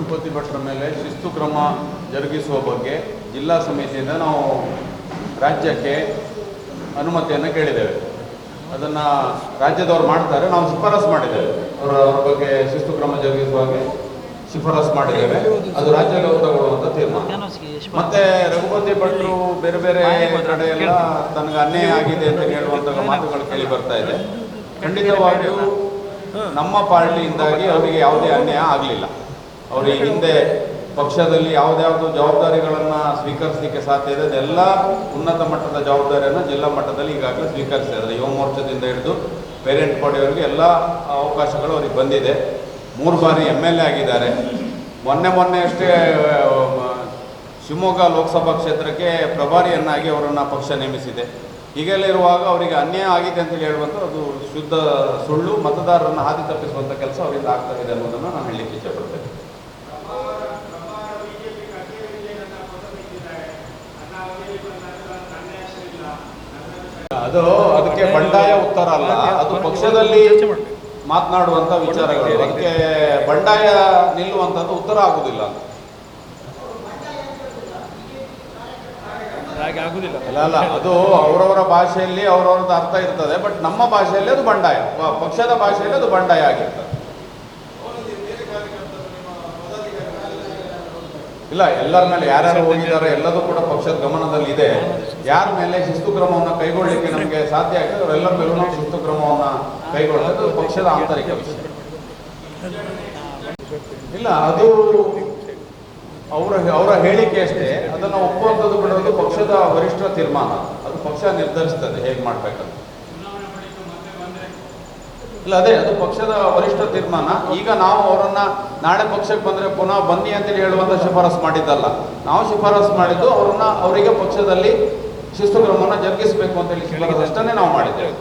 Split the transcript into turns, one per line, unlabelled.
ರಘುಪತಿ ಭಟ್ರ ಮೇಲೆ ಶಿಸ್ತು ಕ್ರಮ ಜರುಗಿಸುವ ಬಗ್ಗೆ ಜಿಲ್ಲಾ ಸಮಿತಿಯಿಂದ ನಾವು ರಾಜ್ಯಕ್ಕೆ ಅನುಮತಿಯನ್ನು ಕೇಳಿದ್ದೇವೆ. ಅದನ್ನು ರಾಜ್ಯದವರು ಮಾಡ್ತಾರೆ, ನಾವು ಶಿಫಾರಸು ಮಾಡಿದ್ದೇವೆ. ಅವರ ಬಗ್ಗೆ ಶಿಸ್ತು ಕ್ರಮ ಜರುಗಿಸುವಾಗೆ ಶಿಫಾರಸು ಮಾಡಿದ್ದೇವೆ. ಅದು ರಾಜ್ಯದವರು ತಗೊಳ್ಳುವಂಥ ತೀರ್ಮಾನ. ಮತ್ತೆ ರಘುಪತಿ ಭಟ್ರು ಬೇರೆ ಬೇರೆ ಕಡೆ ಎಲ್ಲ ತನಗೆ ಅನ್ಯಾಯ ಆಗಿದೆ ಅಂತ ಹೇಳುವಂಥ ಮಾತುಗಳು ಕೇಳಿ ಬರ್ತಾ ಇದೆ. ಖಂಡಿತವಾಗಿಯೂ ನಮ್ಮ ಪಾರ್ಟಿಯಿಂದಾಗಿ ಅವರಿಗೆ ಯಾವುದೇ ಅನ್ಯಾಯ ಆಗಲಿಲ್ಲ. ಅವರು ಹಿಂದೆ ಪಕ್ಷದಲ್ಲಿ ಯಾವುದ್ಯಾವುದು ಜವಾಬ್ದಾರಿಗಳನ್ನು ಸ್ವೀಕರಿಸಲಿಕ್ಕೆ ಸಾಧ್ಯ ಇದೆ ಅದೆಲ್ಲ ಉನ್ನತ ಮಟ್ಟದ ಜವಾಬ್ದಾರಿಯನ್ನು ಜಿಲ್ಲಾ ಮಟ್ಟದಲ್ಲಿ ಈಗಾಗಲೇ ಸ್ವೀಕರಿಸಿದ್ದಾರೆ. ಯುವ ಮೋರ್ಚಾದಿಂದ ಹಿಡಿದು ಪೇರೆಂಟ್ ಬಾಡಿಯವರಿಗೆ ಎಲ್ಲ ಅವಕಾಶಗಳು ಅವರಿಗೆ ಬಂದಿದೆ. 3 ಬಾರಿ MLA ಆಗಿದ್ದಾರೆ. ಮೊನ್ನೆ ಅಷ್ಟೇ ಶಿವಮೊಗ್ಗ ಲೋಕಸಭಾ ಕ್ಷೇತ್ರಕ್ಕೆ ಪ್ರಭಾರಿಯನ್ನಾಗಿ ಅವರನ್ನು ಪಕ್ಷ ನೇಮಿಸಿದೆ. ಹೀಗೆಲ್ಲ ಇರುವಾಗ ಅವರಿಗೆ ಅನ್ಯಾಯ ಆಗಿದೆ ಅಂತ ಹೇಳುವಂಥ ಅದು ಶುದ್ಧ ಸುಳ್ಳು. ಮತದಾರರನ್ನು ಹಾದಿ ತಪ್ಪಿಸುವಂಥ ಕೆಲಸ ಅವರಿಂದ ಆಗ್ತಾ ಇದೆ ಅನ್ನೋದನ್ನು ನಾನು ಹೇಳಲಿಕ್ಕೆ ಇಚ್ಛೆಪಡ್ತೇನೆ. ಅದಕ್ಕೆ ಬಂಡಾಯ ಉತ್ತರ ಅಲ್ಲ, ಅದು ಪಕ್ಷದಲ್ಲಿ ಮಾತನಾಡುವಂಥ ವಿಚಾರಗಳು. ಅದಕ್ಕೆ ಬಂಡಾಯ ನಿಲ್ಲುವಂಥದ್ದು ಉತ್ತರ ಆಗುವುದಿಲ್ಲ. ಅಲ್ಲ, ಅದು ಅವರವರ ಭಾಷೆಯಲ್ಲಿ ಅವರವ್ರದ್ದು ಅರ್ಥ ಇರ್ತದೆ. ಬಟ್ ನಮ್ಮ ಭಾಷೆಯಲ್ಲಿ ಅದು ಬಂಡಾಯ, ಪಕ್ಷದ ಭಾಷೆಯಲ್ಲಿ ಅದು ಬಂಡಾಯ ಆಗಿರ್ತದೆ. ಇಲ್ಲ, ಎಲ್ಲರ ಮೇಲೆ ಯಾರ್ಯಾರು ಹೋಗಿದ್ದಾರೆ ಎಲ್ಲದೂ ಕೂಡ ಪಕ್ಷದ ಗಮನದಲ್ಲಿ ಇದೆ. ಯಾರ ಮೇಲೆ ಶಿಸ್ತು ಕ್ರಮವನ್ನು ಕೈಗೊಳ್ಳಲಿಕ್ಕೆ ನಮಗೆ ಸಾಧ್ಯ ಆಗ್ತದೆ ಅವರೆಲ್ಲರ ಮೇಲೂ ನಾವು ಶಿಸ್ತು ಕ್ರಮವನ್ನು ಕೈಗೊಳ್ಳೋದು ಪಕ್ಷದ ಆಂತರಿಕ ವಿಷಯ. ಇಲ್ಲ, ಅದು ಅವರ ಹೇಳಿಕೆ ಅಷ್ಟೇ. ಅದನ್ನು ಒಪ್ಪುವಂಥದ್ದು ಬಿಡೋದು ಪಕ್ಷದ ವರಿಷ್ಠರ ತೀರ್ಮಾನ. ಅದು ಪಕ್ಷ ನಿರ್ಧರಿಸ್ತದೆ ಹೇಗೆ ಮಾಡಬೇಕಂತ. ಇಲ್ಲ, ಅದು ಪಕ್ಷದ ವರಿಷ್ಠ ತೀರ್ಮಾನ. ಈಗ ನಾವು ಅವರನ್ನು ನಾಳೆ ಪಕ್ಷಕ್ಕೆ ಬಂದರೆ ಪುನಃ ಬನ್ನಿ ಅಂತೇಳಿ ಹೇಳುವಂಥ ಶಿಫಾರಸು ಮಾಡಿದ್ದಲ್ಲ. ನಾವು ಶಿಫಾರಸು ಮಾಡಿದ್ದು ಅವರಿಗೆ ಪಕ್ಷದಲ್ಲಿ ಶಿಸ್ತು ಕ್ರಮವನ್ನು ಜರುಗಿಸಬೇಕು ಅಂತೇಳಿ ಶಿಫಾರಸು ಅಷ್ಟನ್ನೇ ನಾವು ಮಾಡಿದ್ದೇವೆ.